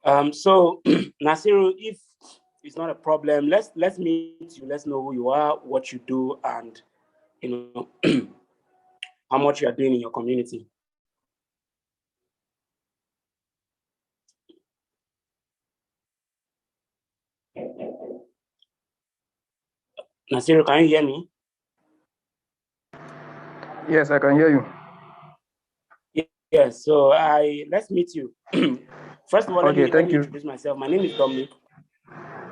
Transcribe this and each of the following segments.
So Nasiru, if it's not a problem, let's meet you. Let's know who you are, what you do, and you know how much you are doing in your community. Nasiru, can you hear me? Yes, I can hear you. Yes, so let's meet you. First of all, let me introduce myself. My name is Dominic.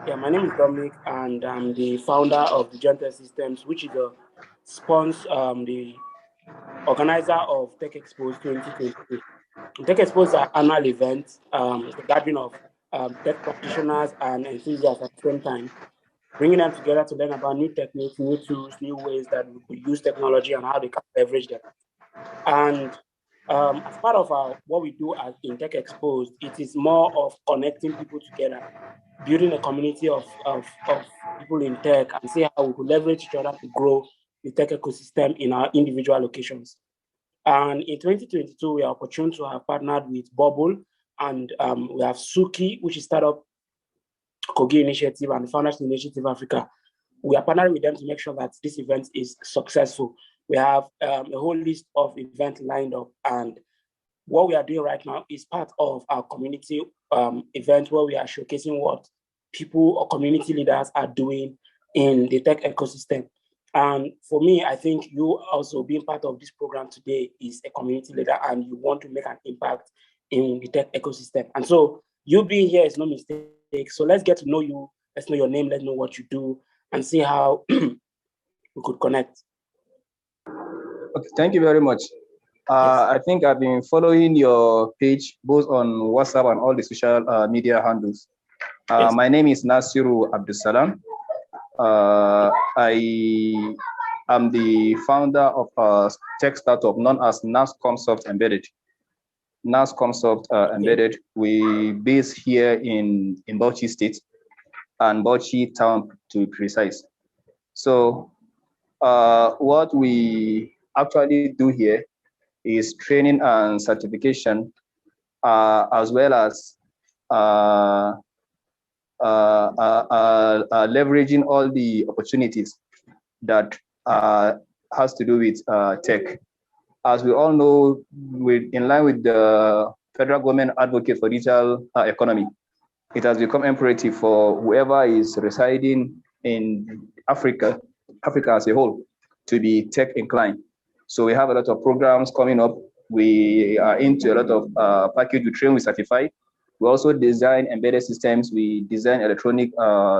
Yeah, my name is Dominic, and I'm the founder of the Gentle Systems, which is the the organizer of TechXposed 2023. TechXposed is an annual event, it's a gathering of tech practitioners and enthusiasts at the same time, bringing them together to learn about new techniques, new tools, new ways that we could use technology and how they can leverage them. And as part of what we do in TechXposed, it is more of connecting people together, building a community of people in tech, and see how we could leverage each other to grow the tech ecosystem in our individual locations. And in 2022, we are opportune to have partnered with Bubble, and we have Suki, which is Startup Kogi Initiative and Founders Initiative Africa. We are partnering with them to make sure that this event is successful. We have a whole list of events lined up, and what we are doing right now is part of our community event where we are showcasing what people or community leaders are doing in the tech ecosystem. And for me, I think you also being part of this program today is a community leader and you want to make an impact in the tech ecosystem. And so you being here is no mistake. So let's get to know you. Let's know your name. Let's know what you do and see how we could connect. Okay, thank you very much. Yes. I think I've been following your page both on WhatsApp and all the social media handles. Yes. My name is Nasiru Abdulsalam. I am the founder of a tech startup known as NASComsoft Embedded. NASComsoft Embedded, we base here in Bauchi State and Bauchi town to be precise. So what we actually do here is training and certification, as well as leveraging all the opportunities that has to do with tech. As we all know, in line with the federal government advocate for digital economy, it has become imperative for whoever is residing in Africa as a whole to be tech inclined. So we have a lot of programs coming up. We are into a lot of package we train, we certify. We also design embedded systems. We design electronic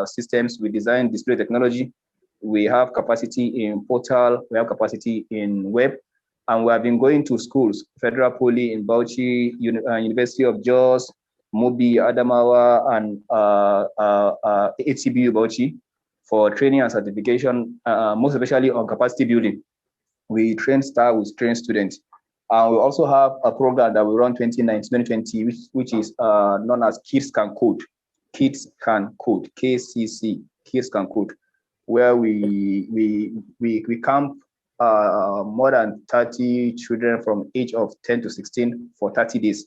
systems. We design display technology. We have capacity in portal. We have capacity in web. And we have been going to schools, Federal Poly in Bauchi, University of Jos, Mobi, Adamawa, and HCBU Bauchi for training and certification, most especially on capacity building. We train staff, we train students. We also have a program that we run 2019-2020, which is known as Kids Can Code. Kids Can Code, KCC, Kids Can Code, where we camp more than 30 children from age of 10 to 16 for 30 days.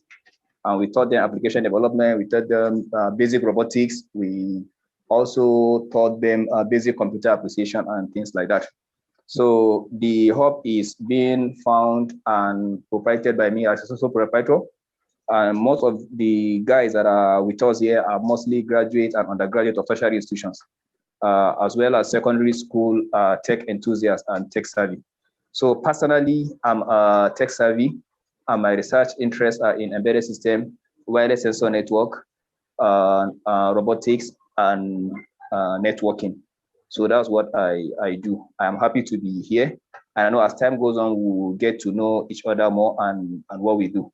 And we taught them application development, we taught them basic robotics, we also taught them basic computer appreciation and things like that. So the hub is being found and proprietary by me as a social proprietor. And most of the guys that are with us here are mostly graduate and undergraduate of tertiary institutions, as well as secondary school tech enthusiasts and tech savvy. So personally, I'm tech savvy, and my research interests are in embedded system, wireless sensor network, robotics, and networking. So that's what I do. I am happy to be here. And I know as time goes on, we will get to know each other more and what we do.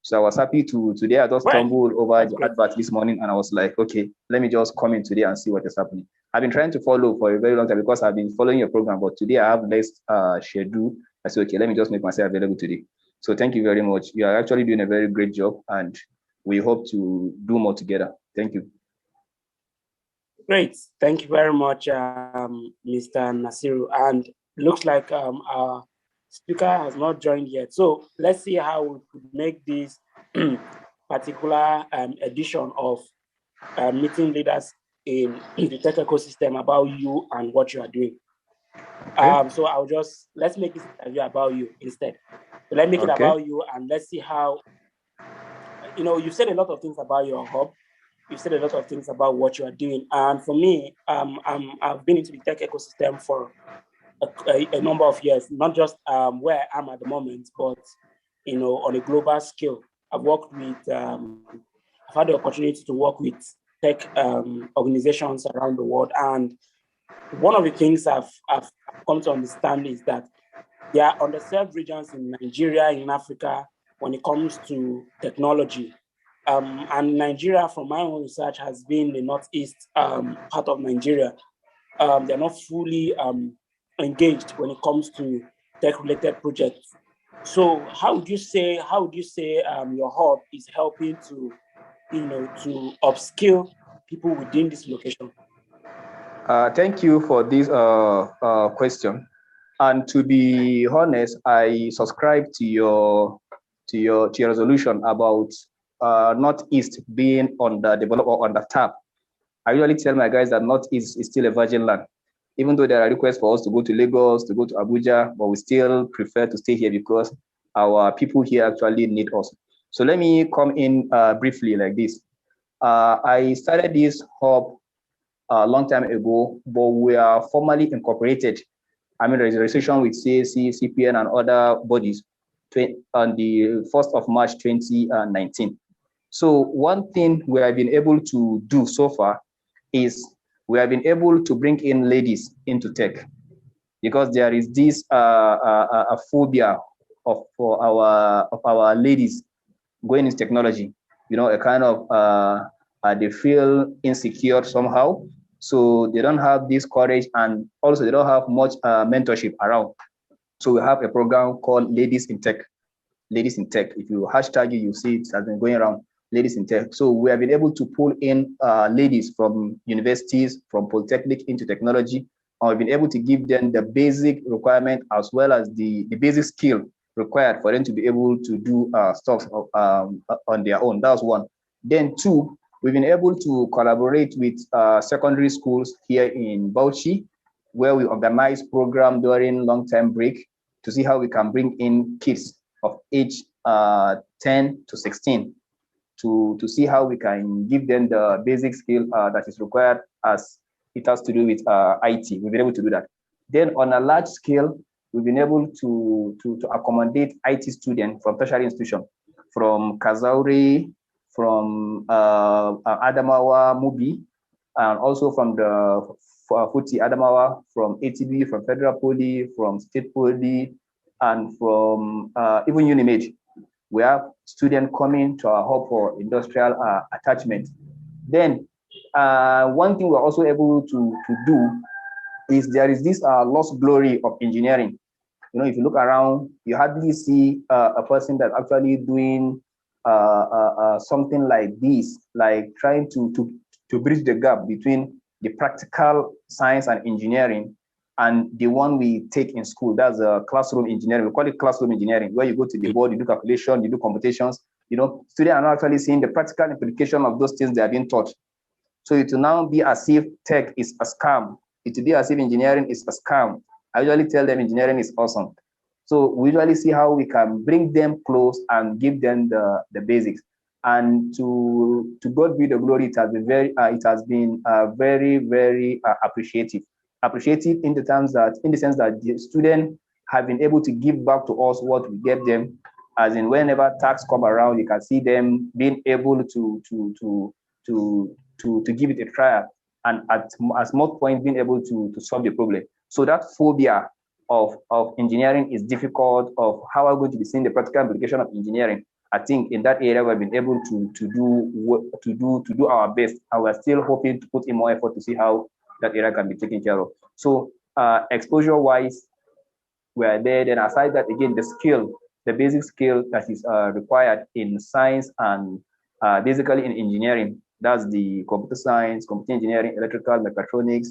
So I was happy today I just stumbled over the advert this morning and I was like, okay, let me just come in today and see what is happening. I've been trying to follow for a very long time because I've been following your program, but today I have less schedule. I said, okay, let me just make myself available today. So thank you very much. You are actually doing a very great job and we hope to do more together. Thank you. Great. Thank you very much, Mr. Nasiru. And looks like our speaker has not joined yet. So let's see how we could make this particular edition of meeting leaders in the tech ecosystem about you and what you are doing. Okay. So let's make this interview about you instead. So let's make it about you, and let's see how, you've said a lot of things about your hub. You've said a lot of things about what you are doing. And for me, I've been into the tech ecosystem for a number of years, not just where I am at the moment, but, on a global scale. I've had the opportunity to work with tech organizations around the world. And one of the things I've come to understand is that there are underserved regions in Nigeria, in Africa, when it comes to technology. And Nigeria, from my own research, has been the northeast part of Nigeria. They're not fully engaged when it comes to tech-related projects. So how would you say your hub is helping to upskill people within this location? Thank you for this question. And to be honest, I subscribe to your resolution about Northeast being on the develop or on the tap. I usually tell my guys that Northeast is still a virgin land. Even though there are requests for us to go to Lagos, to go to Abuja, but we still prefer to stay here because our people here actually need us. So let me come in briefly like this. I started this hub a long time ago, but we are formally incorporated. I mean, there is a registration with CAC, CPN, and other bodies on the 1st of March 2019. So one thing we have been able to do so far is we have been able to bring in ladies into tech, because there is this a phobia of our ladies going into technology. A kind of they feel insecure somehow, so they don't have this courage, and also they don't have much mentorship around. So we have a program called Ladies in Tech. Ladies in Tech. If you hashtag it, you see it has been going around. Ladies in Tech. So we have been able to pull in ladies from universities, from polytechnic into technology, and we've been able to give them the basic requirement as well as the basic skill required for them to be able to do stuff on their own. That's one. Then two, we've been able to collaborate with secondary schools here in Bauchi, where we organize program during long-term break to see how we can bring in kids of age 10 to 16 to see how we can give them the basic skill that is required as it has to do with IT. We've been able to do that. Then on a large scale, we've been able to accommodate IT students from tertiary institutions, from Kazauri, from Adamawa, Mubi, and also from the Futi Adamawa, from ATB, from Federal Poly, from State Poly, and from even Unimed. We have students coming to our hub for industrial attachment. Then one thing we're also able to do is there is this lost glory of engineering. If you look around, you hardly see a person that's actually doing something like this, like trying to bridge the gap between the practical science and engineering and the one we take in school. That's classroom engineering. We call it classroom engineering, where you go to the board, you do calculation, you do computations. Students are not actually seeing the practical implication of those things they are being taught. So it will now be as if tech is a scam. It will be as if engineering is a scam. I usually tell them engineering is awesome. So we usually see how we can bring them close and give them the basics. And to God be the glory, it has been very, very appreciative. Appreciative in the sense that the students have been able to give back to us what we gave them. As in, whenever tax come around, you can see them being able to give it a try, and at most point being able to solve the problem. So that phobia of engineering is difficult, of how I'm going to be seeing the practical application of engineering. I think in that area we've been able to do our best, and we're still hoping to put in more effort to see how that area can be taken care of. So exposure wise, we're there. Then aside that, again, the basic skill that is required in science and basically in engineering, that's the computer science, computer engineering, electrical, mechatronics,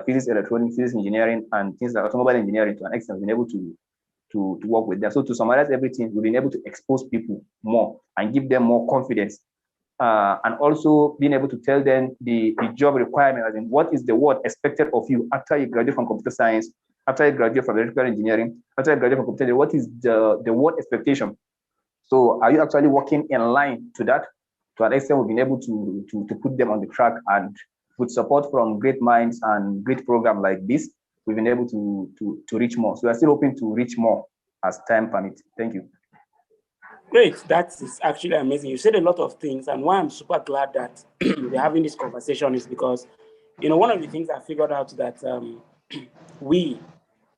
physics, electronics, physics engineering, and things like automobile engineering. To an extent, been able to to work with them. So to summarize everything, we've been able to expose people more and give them more confidence. And also being able to tell them the job requirement, as in what is the work expected of you after you graduate from computer science, after you graduate from electrical engineering, after you graduate from computer engineering, what is the work expectation? So are you actually working in line to that? To an extent, we've been able to put them on the track, and with support from great minds and great programs like this, we've been able to reach more. So we're still hoping to reach more as time permits. Thank you. Great, that is actually amazing. You said a lot of things, and why I'm super glad that we're having this conversation is because, one of the things I figured out that we,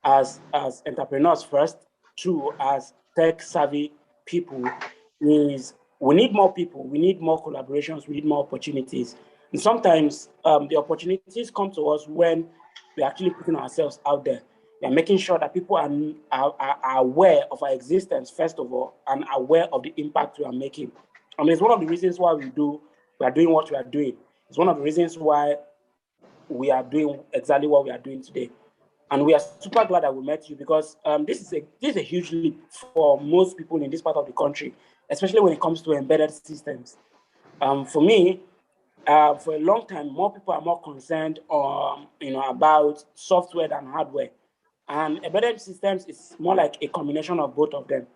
as entrepreneurs first, two, as tech savvy people, is we need more people, we need more collaborations, we need more opportunities. And sometimes the opportunities come to us when we're actually putting ourselves out there. We're making sure that people are aware of our existence, first of all, and aware of the impact we are making. I mean, it's one of the reasons why we are doing what we are doing. It's one of the reasons why we are doing exactly what we are doing today. And we are super glad that we met you, because this is a huge leap for most people in this part of the country, especially when it comes to embedded systems. For me, for a long time, more people are more concerned about software than hardware. And embedded systems is more like a combination of both of them.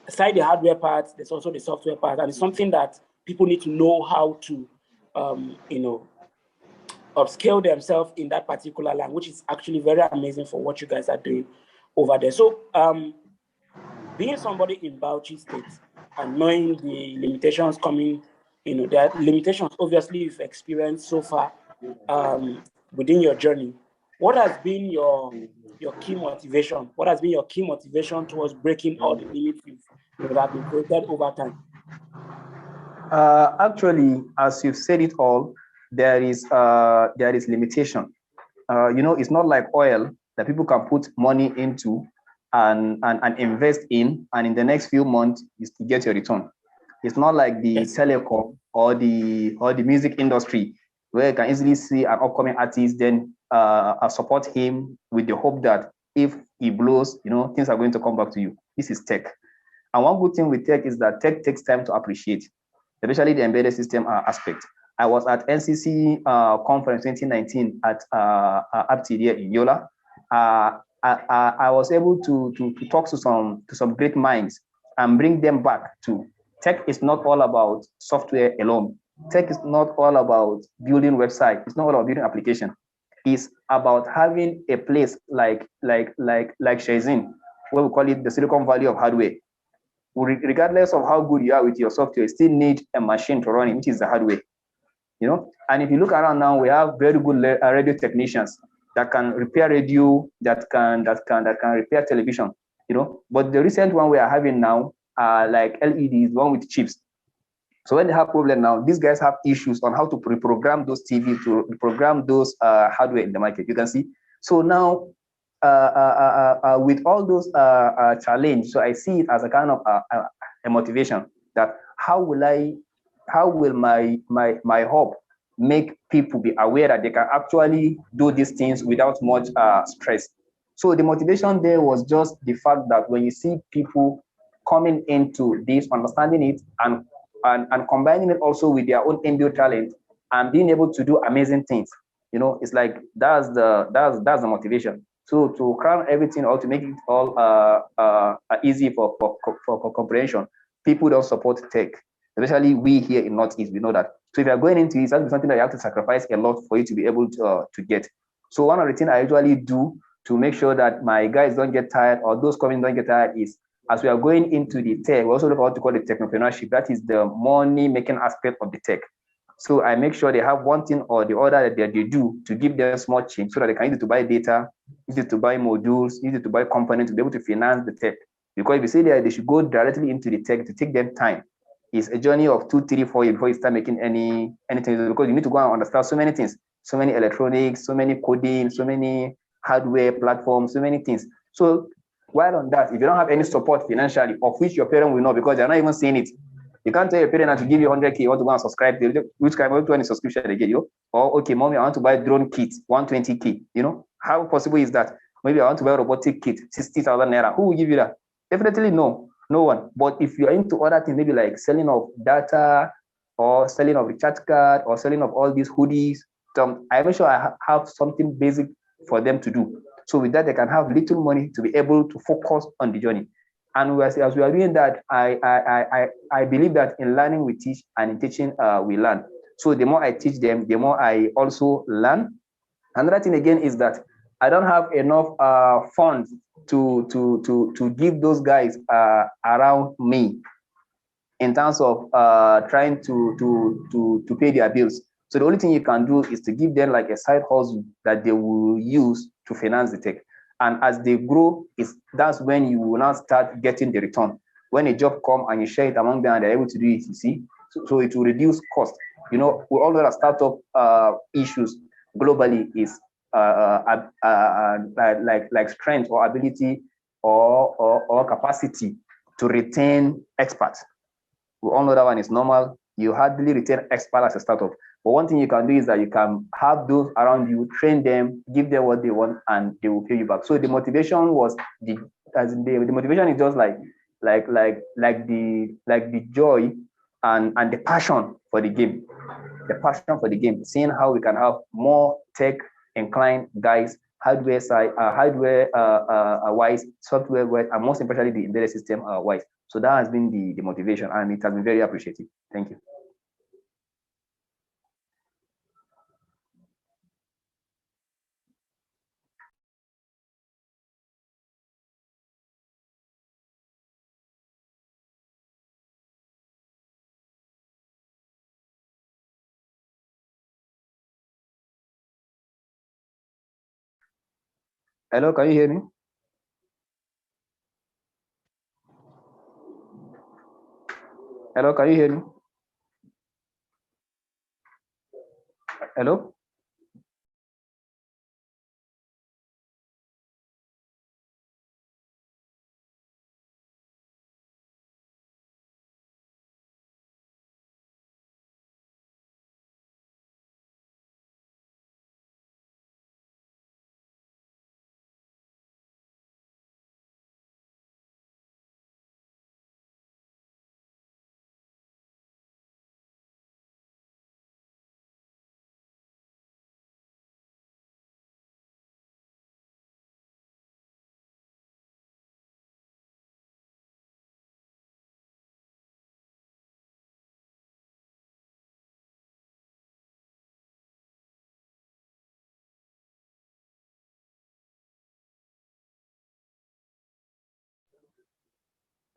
Aside the hardware part, there's also the software part, and it's something that people need to know how to, upscale themselves in that particular line, which is actually very amazing for what you guys are doing over there. So, being somebody in Bauchi State and knowing the limitations coming, there are limitations obviously you've experienced so far within your journey. What has been your key motivation? What has been your key motivation towards breaking all the limits that have been created over time? Actually, as you've said it all, there is limitation. It's not like oil that people can put money into and invest in, and in the next few months is to get your return. It's not like the telecom or the music industry, where you can easily see an upcoming artist, then support him with the hope that if he blows, things are going to come back to you. This is tech. And one good thing with tech is that tech takes time to appreciate, especially the embedded system aspect. I was at NCC conference 2019 at Aptidia in Yola. I was able to talk to some great minds and bring them back to tech is not all about software alone. Tech is not all about building website. It's not all about building application. It's about having a place like Shenzhen, where we call it the Silicon Valley of hardware. Regardless of how good you are with your software, you still need a machine to run it, which is the hardware. And if you look around now, we have very good radio technicians that can repair radio, that can repair television. But the recent one we are having now are like LEDs, one with chips. So when they have problem now, these guys have issues on how to reprogram those TV, to reprogram those hardware in the market. You can see. So now, with all those challenges, so I see it as a kind of a motivation that how will my hub make people be aware that they can actually do these things without much stress. So the motivation there was just the fact that when you see people coming into this, understanding it, and combining it also with their own inbuilt talent and being able to do amazing things, it's like that's the motivation. So to crown everything or to make it all easy for comprehension, people don't support tech. Especially we here in Northeast, we know that. So if you're going into it, that's something that you have to sacrifice a lot for you to be able to get. So one of the things I usually do to make sure that my guys don't get tired or those coming don't get tired is, as we are going into the tech, we also look at what to call the technopreneurship. That is the money-making aspect of the tech. So I make sure they have one thing or the other that they do to give them small change so that they can use it to buy data, use it to buy modules, use it to buy components to be able to finance the tech. Because if you say that they should go directly into the tech, to take them time. It's a journey of 2, 3, 4 years before you start making anything, because you need to go and understand so many things, so many electronics, so many coding, so many hardware platforms, so many things. So while on that, if you don't have any support financially, of which your parent will know because they're not even seeing it, you can't tell your parent to give you 100K, you want to go and subscribe, which kind of one subscription they get you? Or okay, mommy, I want to buy drone kit, 120K. How possible is that? Maybe I want to buy a robotic kit, 60,000 naira. Who will give you that? Definitely no one. But if you're into other things, maybe like selling of data or selling of recharge card or selling of all these hoodies, I make sure I have something basic for them to do. So with that, they can have little money to be able to focus on the journey. And as we are doing that, I believe that in learning we teach, and in teaching we learn. So the more I teach them, the more I also learn. Another thing again is that I don't have enough funds to give those guys around me in terms of trying to pay their bills. So the only thing you can do is to give them like a side hustle that they will use to finance the tech. And as they grow, that's when you will now start getting the return. When a job comes and you share it among them and they're able to do it, you see, so it will reduce cost. We all know that startup issues globally is like strength or ability or capacity to retain experts. We all know that one is normal. You hardly retain experts as a startup. But one thing you can do is that you can have those around you, train them, give them what they want, and they will pay you back. So the motivation was the motivation is just like the joy and the passion for the game. The passion for the game, seeing how we can have more tech inclined guys, hardware side, hardware wise, software wise, and most especially the embedded system wise. So that has been the motivation, and it has been very appreciated. Thank you. Hello, can you hear me? Hello, can you hear me? Hello?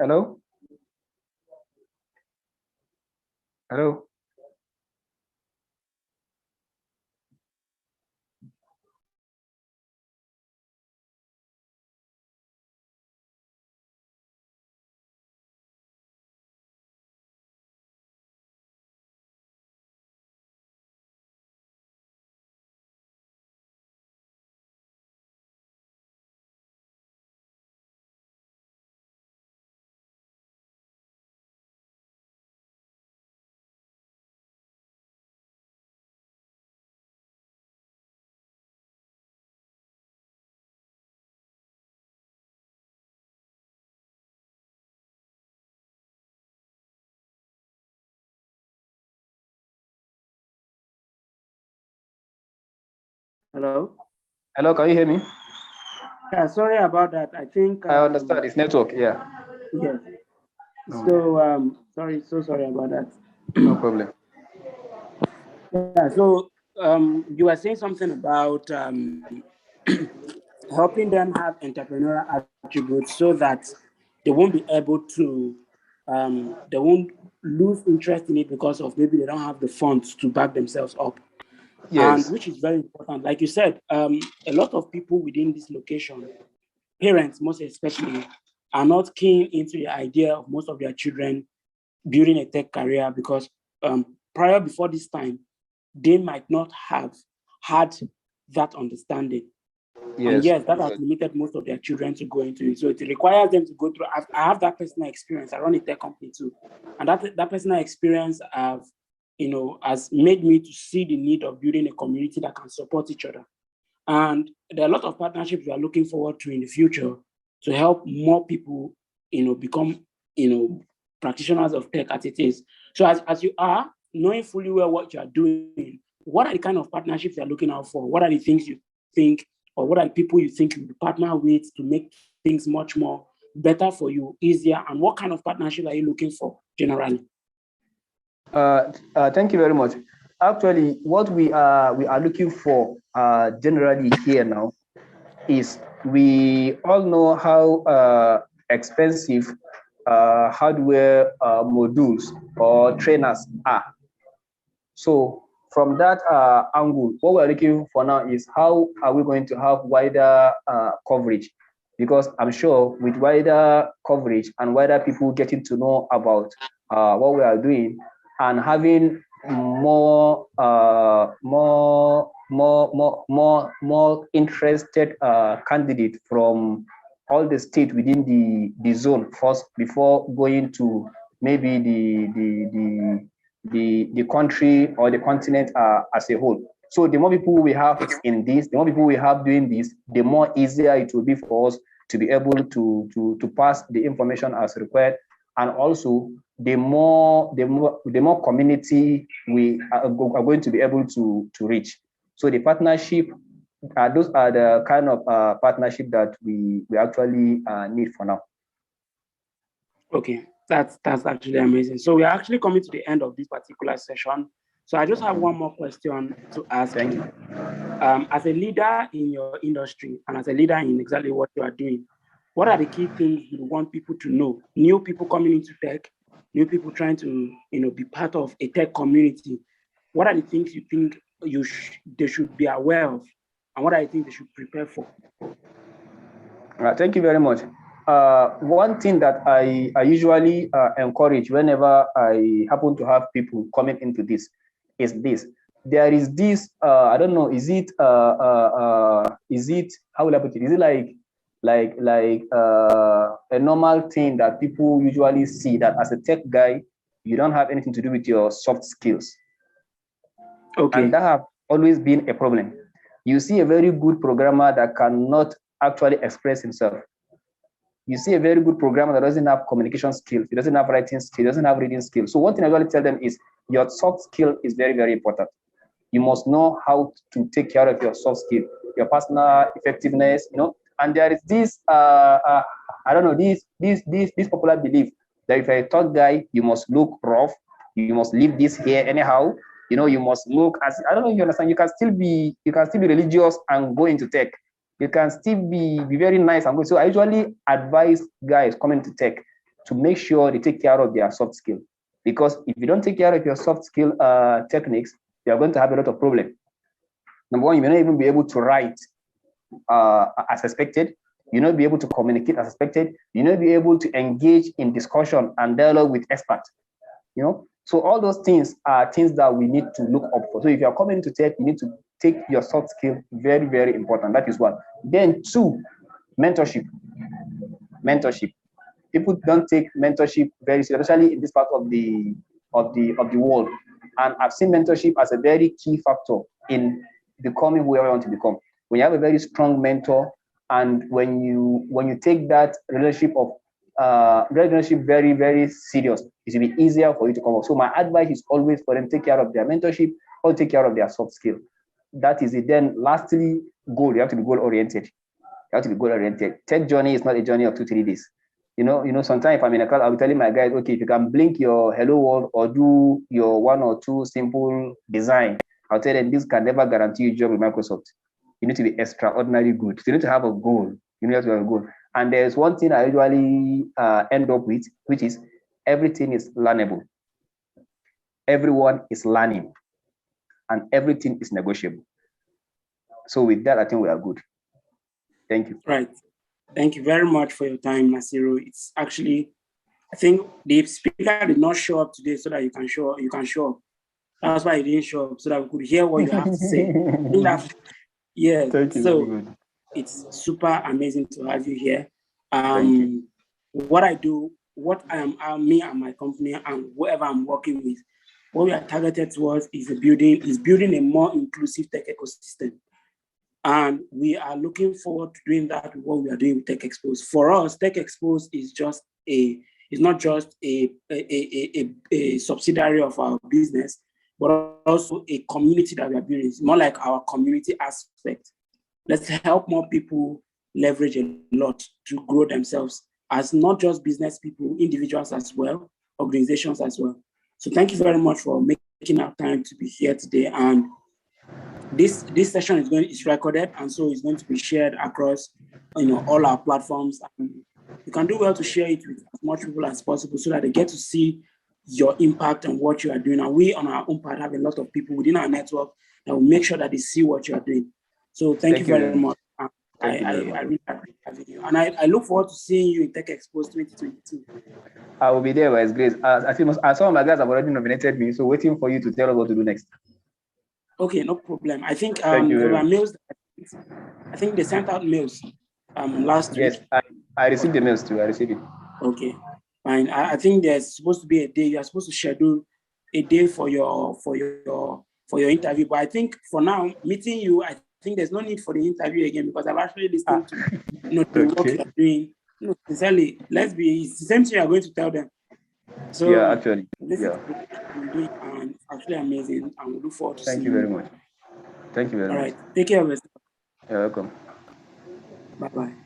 Hello? Hello? Hello? Hello, can you hear me? Yeah, sorry about that. I think I understand. It's network, yeah. Yes. So so sorry about that. No problem. Yeah, so you were saying something about helping them have entrepreneurial attributes so that they won't be able to they won't lose interest in it because of maybe they don't have the funds to back themselves up. Yes. And which is very important. Like you said, a lot of people within this location, parents most especially, are not keen into the idea of most of their children building a tech career because before this time, they might not have had that understanding. Yes. And yes, that has limited most of their children to go into it. So it requires them to go through. I have that personal experience. I run a tech company too. And that personal experience has made me to see the need of building a community that can support each other. And there are a lot of partnerships we are looking forward to in the future to help more people, become, practitioners of tech as it is. So as you are, knowing fully well what you are doing, what are the kind of partnerships you're looking out for? What are the things you think, or what are the people you think you partner with to make things much more better for you, easier? And what kind of partnership are you looking for generally? Thank you very much. Actually, what we are looking for generally here now is, we all know how expensive hardware modules or trainers are. So from that angle, what we're looking for now is, how are we going to have wider coverage? Because I'm sure with wider coverage and wider people getting to know about what we are doing, and having more interested candidate from all the state within the zone first, before going to maybe the country or the continent as a whole. So the more people we have in this, the more people we have doing this, the more easier it will be for us to be able to pass the information as required, and also the more community we are going to be able to reach. So the partnership, those are the kind of partnership that we actually need for now. Okay, that's actually amazing. So we're actually coming to the end of this particular session. So I just have one more question to ask you. As a leader in your industry, and as a leader in exactly what you are doing, what are the key things you want people to know? New people coming into tech, new people trying to be part of a tech community. What are the things you think they should be aware of, and what are the things they should prepare for? Thank you very much. One thing that I usually encourage whenever I happen to have people coming into this is this. There is this, I don't know, is it, how will I put it? Is it like a normal thing that people usually see, that as a tech guy, you don't have anything to do with your soft skills? Okay. And that have always been a problem. You see a very good programmer that cannot actually express himself. You see a very good programmer that doesn't have communication skills, he doesn't have writing skills, he doesn't have reading skills. So one thing I usually tell them is, your soft skill is very, very important. You must know how to take care of your soft skill, your personal effectiveness, And there is this, I don't know, this popular belief that if you're a tech guy, you must look rough, you must leave this here anyhow, you must look as, I don't know if you understand, you can still be religious and go into tech. You can still be very nice and good. So I usually advise guys coming to tech to make sure they take care of their soft skill. Because if you don't take care of your soft skill techniques, you're going to have a lot of problems. Number one, you may not even be able to write as expected. You may not be able to communicate as expected. You may not be able to engage in discussion and dialogue with experts. So all those things are things that we need to look up for. So if you're coming to tech, you need to take your soft skill very, very important. That is one. Then two, mentorship. People don't take mentorship very seriously, especially in this part of the world. And I've seen mentorship as a very key factor in becoming whoever you want to become. When you have a very strong mentor, and when you take that relationship very, very serious, it will be easier for you to come up. So my advice is always for them, take care of their mentorship or take care of their soft skill. That is it. Then lastly, goal. You have to be goal oriented. Tech journey is not a journey of 2-3 days. Sometimes if I'm in a class, I'll be telling my guys, okay, if you can blink your hello world or do your 1 or 2 simple design, I'll tell them this can never guarantee you a job with Microsoft. You need to be extraordinarily good. So you need to have a goal. You need to have a goal. And there's one thing I usually end up with, which is everything is learnable. Everyone is learning, and everything is negotiable. So with that, I think we are good. Thank you. Right. Thank you very much for your time, Nasiru. It's actually, I think the speaker did not show up today so that you can show up. That's why he didn't show up, so that we could hear what you have to say. Yeah. Thank you. So it's super amazing to have you here. What I do, what I am, me and my company and whoever I'm working with, what we are targeted towards is building a more inclusive tech ecosystem. And we are looking forward to doing that with what we are doing with TechXposed. For us, TechXposed is not just a subsidiary of our business, but also a community that we are building. It's more like our community aspect. Let's help more people leverage a lot to grow themselves as not just business people, individuals as well, organizations as well. So thank you very much for making our time to be here today. And this session is recorded, and so it's going to be shared across all our platforms. And you can do well to share it with as much people as possible so that they get to see your impact and what you are doing. And we on our own part have a lot of people within our network that will make sure that they see what you are doing. So thank you very much. I really appreciate having you. And I look forward to seeing you in TechXposed 2022. I will be there by His grace. Some of my guys have already nominated me, so waiting for you to tell us what to do next. Okay, no problem. I think there were mails. I think they sent out mails last week. Yes, I received the mails too. I received it. Okay, fine. I think there's supposed to be a day. You are supposed to schedule a day for your interview. But I think for now, meeting you, I think there's no need for the interview again because I've actually listened to the work you're doing. No, sincerely, it's the same thing you're going to tell them. So yeah, actually, listen to what doing, and it's actually amazing, and we look forward to seeing you. Thank you very much. Thank you very much. All right, take care of yourself. You're welcome. Bye-bye.